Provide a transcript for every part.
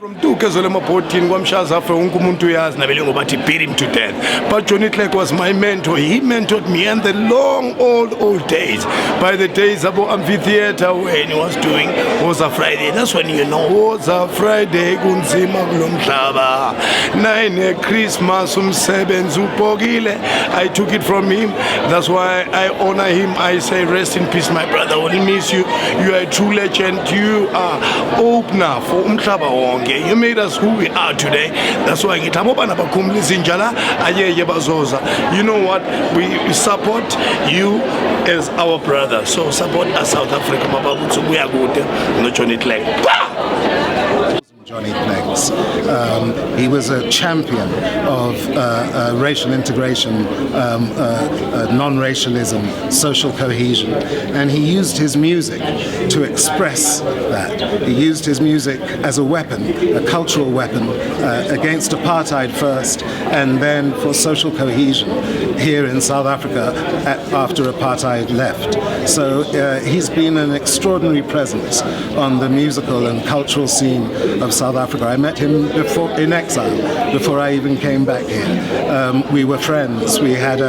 From Dukezole Mapotini, Wamshaza for Unkumuntu Yaz, Navelingobati beat him to death. But Johnny Clegg was my mentor. He mentored me in the long old days. By the days about amphitheater when he was doing Woza Friday. That's when you know Woza Friday, Gunzima Glumshaba. 9 Christmas, Zupogile. I took it from him. That's why I honor him. I say, rest in peace, my brother. We'll miss you. You are a true legend. You are opener for Umshaba Wonge. You made us who we are today. That's why you know what? We support you as our brother. So support us, South Africa. Mapaputsi, we are good. No Johnny Clegg. Johnny Clegg. He was a champion of racial integration, non-racialism, social cohesion, and he used his music to express that. He used his music as a weapon, a cultural weapon, against apartheid first, and then for social cohesion here in South Africa after apartheid left. So he's been an extraordinary presence on the musical and cultural scene of South Africa. I met him before in exile, before I even came back here. We were friends. We had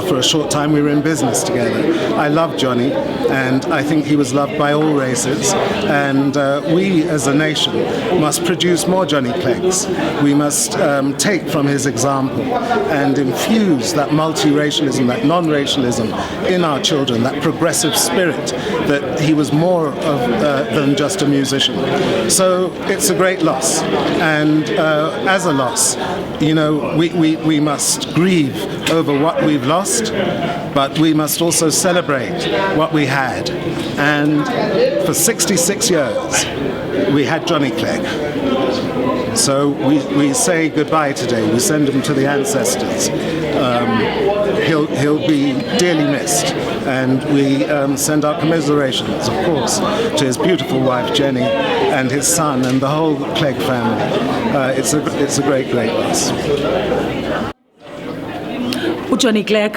for a short time we were in business together. I loved Johnny, and I think he was loved by all races. And we, as a nation, must produce more Johnny Cleggs. We must take from his example and infuse that multiracialism, that non-racialism in our children, that progressive spirit that he was more of than just a musician. So it's a great loss, and as a loss, you know, we must grieve over what we've lost, but we must also celebrate what we had. And for 66 years, we had Johnny Clegg. So we say goodbye today. We send him to the ancestors. He'll be dearly missed, and we send our commiserations, of course, to his beautiful wife Jenny and his son and the whole Clegg family. It's a great loss. Johnny Clegg,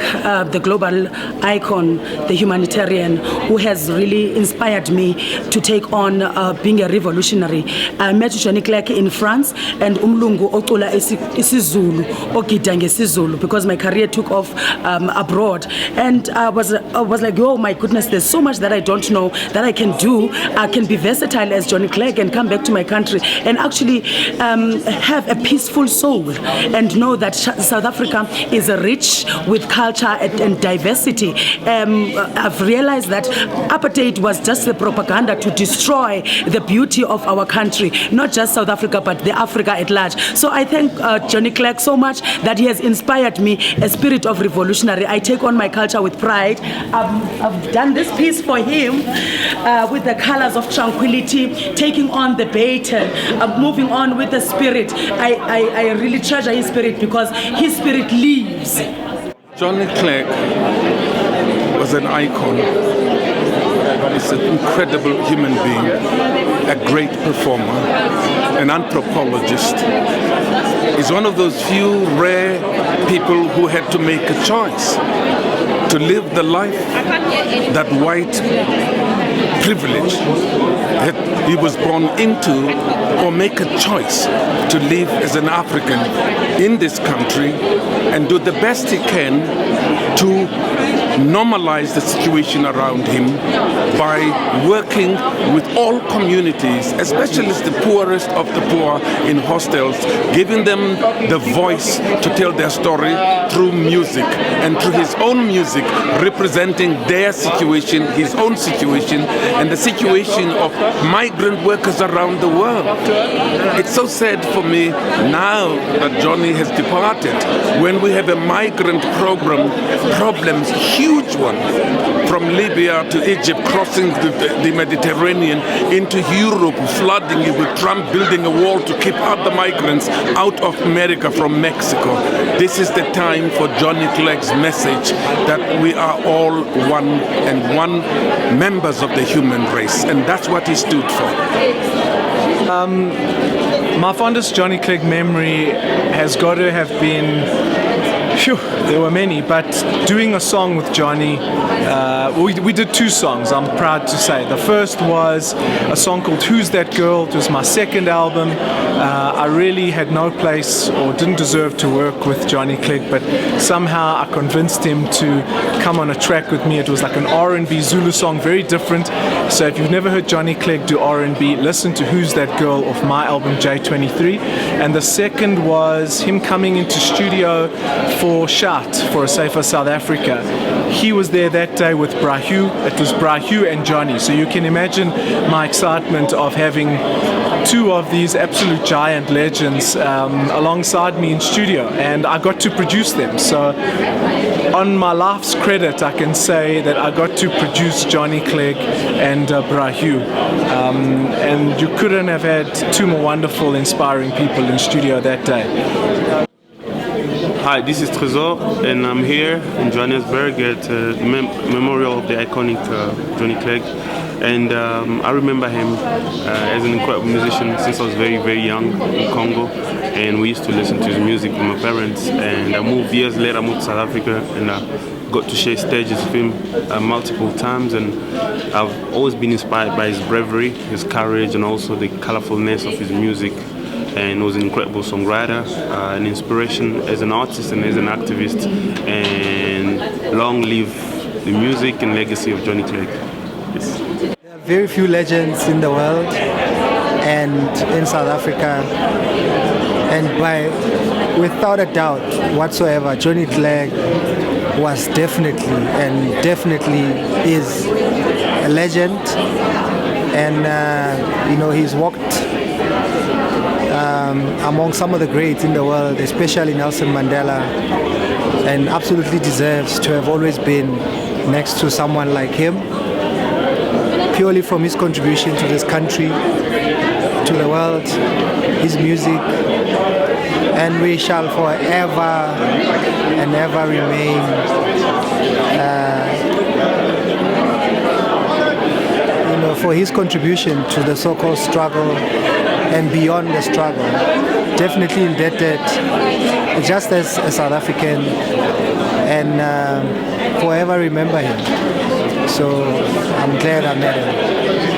the global icon, the humanitarian, who has really inspired me to take on being a revolutionary. I met Johnny Clegg in France, and Umlungu Ocula isiZulu, Okita ngesiZulu, because my career took off abroad. And I was like, oh my goodness, there's so much that I don't know that I can do. I can be versatile as Johnny Clegg and come back to my country and actually have a peaceful soul and know that South Africa is a rich with culture and diversity. I've realized that apartheid was just the propaganda to destroy the beauty of our country, not just South Africa, but the Africa at large. So I thank Johnny Clegg so much that he has inspired me, a spirit of revolutionary. I take on my culture with pride. I've done this piece for him with the colors of tranquility, taking on the baton, moving on with the spirit. I really treasure his spirit because his spirit lives. Johnny Clegg was an icon. He's an incredible human being, a great performer, an anthropologist. He's one of those few rare people who had to make a choice to live the life that white privilege that he was born into, or make a choice to live as an African in this country and do the best he can to normalize the situation around him by working with all communities, especially the poorest of the poor in hostels, giving them the voice to tell their story through music, and through his own music representing their situation, his own situation, and the situation of migrant workers around the world. It's so sad for me now that Johnny has departed, when we have a migrant problems, huge one, from Libya to Egypt, crossing the Mediterranean into Europe, flooding it with Trump building a wall to keep out the migrants out of America from Mexico. This is the time for Johnny Clegg's message that we are all one and one members of the human race, and that's what he stood for. My fondest Johnny Clegg memory has got to have been, there were many, but doing a song with Johnny, we did 2 songs, I'm proud to say. The first was a song called Who's That Girl? It was my second album. I really had no place or didn't deserve to work with Johnny Clegg, but somehow I convinced him to come on a track with me. It was like an R&B Zulu song, very different. So if you've never heard Johnny Clegg do R&B, listen to Who's That Girl off my album J23. And the second was him coming into studio for Shout, for A Safer South Africa. He was there that day with Brahu. It was Brahu and Johnny. So you can imagine my excitement of having two of these absolute giant legends alongside me in studio, and I got to produce them. So on my life's credit, I can say that I got to produce Johnny Clegg and Brahu. And you couldn't have had two more wonderful, inspiring people in studio that day. Hi, this is Tresor, and I'm here in Johannesburg at the memorial of the iconic Johnny Clegg. And I remember him as an incredible musician since I was very, very young in Congo. And we used to listen to his music with my parents. And I moved years later, I moved to South Africa, and I got to share stages with him multiple times. And I've always been inspired by his bravery, his courage, and also the colorfulness of his music. And was an incredible songwriter, an inspiration as an artist and as an activist. And long live the music and legacy of Johnny Clegg. Yes. There are very few legends in the world and in South Africa, and without a doubt whatsoever, Johnny Clegg was definitely is a legend. And he's walked among some of the greats in the world, especially Nelson Mandela, and absolutely deserves to have always been next to someone like him, purely from his contribution to this country, to the world, his music, and we shall forever and ever remain for his contribution to the so-called struggle and beyond the struggle. Definitely indebted, just as a South African, and forever remember him. So I'm glad I met him.